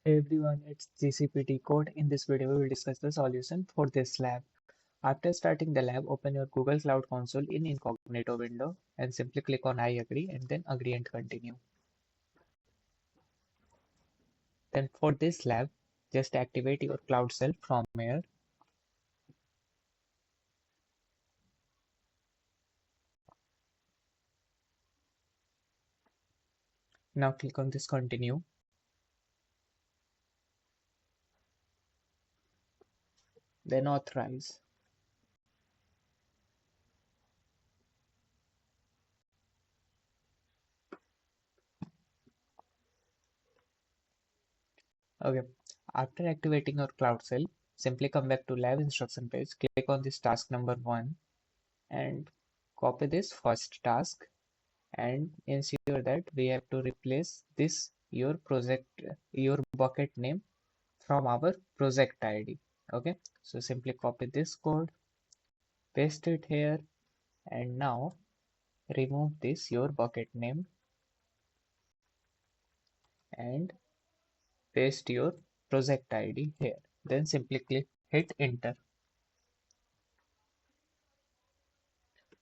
Hey everyone, it's GCP Decode. In this video, we will discuss the solution for this lab. After starting the lab, open your Google Cloud Console in incognito window and simply click on I agree and then agree and continue. Then for this lab, just activate your Cloud Shell from here. Now click on this continue. Then authorize. Okay. After activating your Cloud Shell, simply come back to lab instruction page. Click on this task number 1 and copy this first task and ensure that we have to replace this your bucket name from our project ID. Okay, so simply copy this code, paste it here, and now remove this your bucket name and paste your project ID here. Then simply hit enter.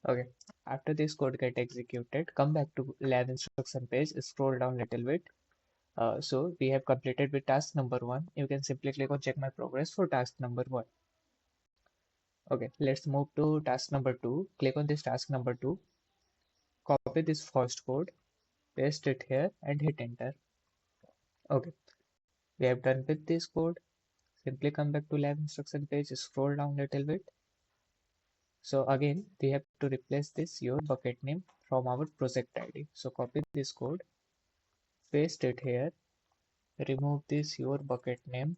Okay, after this code get executed, come back to lab instruction page, scroll down little bit. So we have completed with task number 1. You can simply click on check my progress for task number 1. Okay, let's move to task number 2. Click on this task number 2. Copy this first code, paste it here and hit enter. Okay, we have done with this code. Simply come back to lab instruction page, scroll down little bit. So again, we have to replace this your bucket name from our project ID. So copy this code, paste it here, remove this your bucket name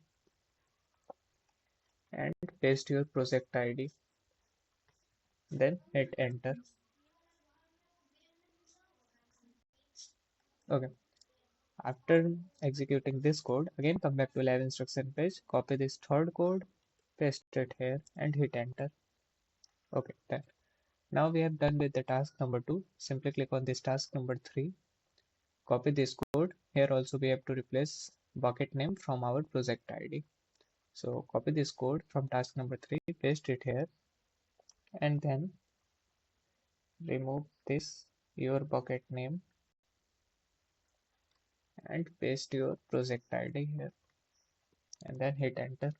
and paste your project ID. Then hit enter. Okay. After executing this code, again come back to lab instruction page, copy this third code, paste it here and hit enter. Okay, done. Now we have done with the task number 2. Simply click on this task number 3, copy this code. Here also we have to replace bucket name from our project ID. So copy this code from task number 3, paste it here and then remove this your bucket name and paste your project ID here and then hit enter.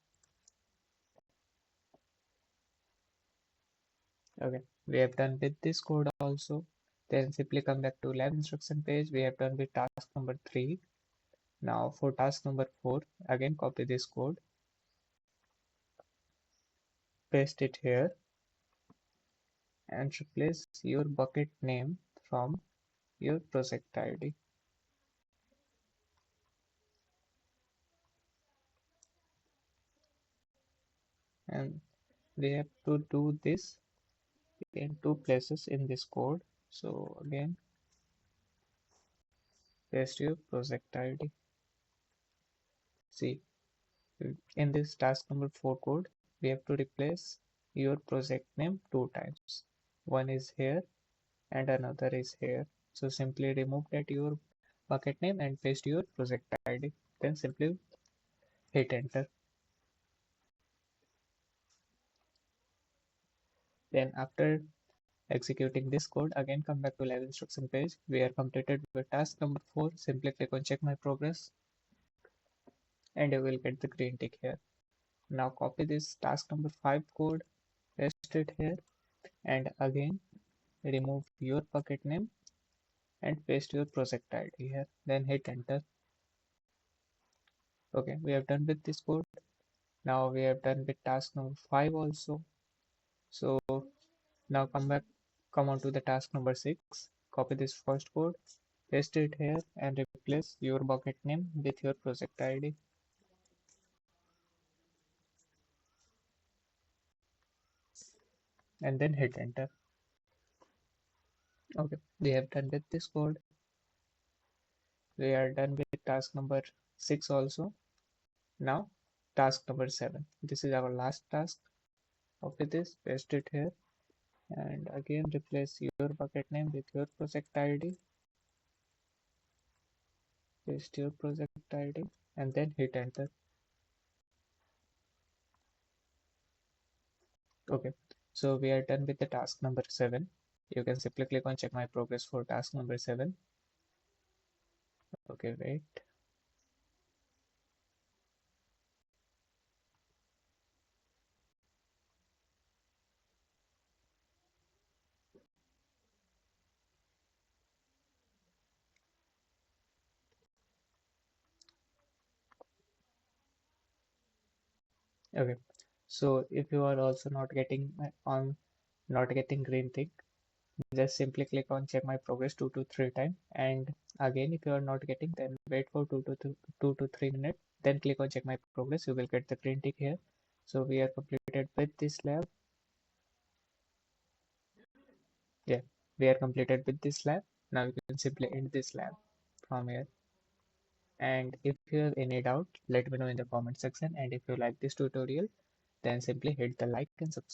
Okay, we have done with this code also. Then simply come back to lab instruction page. We have done with task number 3. Now for task number 4, again copy this code, paste it here and replace your bucket name from your project ID. And we have to do this in 2 places in this code. So again, paste your project ID. See, in this task number 4 code, we have to replace your project name 2 times. One is here and another is here. So simply remove that your bucket name and paste your project ID. Then simply hit enter. Then after executing this code, again come back to live instruction page. We are completed with task number 4. Simply click on check my progress and you will get the green tick here. Now copy this task number 5 code, paste it here and again remove your bucket name and paste your project ID here. Then hit enter. Okay, we have done with this code. Now we have done with task number 5 also. So now come on to the task number 6. Copy this first code, paste it here and replace your bucket name with your project ID. And then hit enter. Okay, we have done with this code. We are done with task number 6 also. Now task number 7. This is our last task. Copy this, paste it here and again replace your bucket name with your project ID paste your project ID, and then hit enter. Okay, so we are done with the task number 7. You can simply click on check my progress for task number 7. Okay, wait. Okay, so if you are also not getting green tick, just simply click on check my progress 2 to 3 times, and again if you are not getting, then wait for 2 to 3 minutes, then click on check my progress. You will get the green tick here. So we are completed with this lab. Yeah, we are completed with this lab. Now you can simply end this lab from here. And if you have any doubt, let me know in the comment section. And if you like this tutorial, then simply hit the like and subscribe.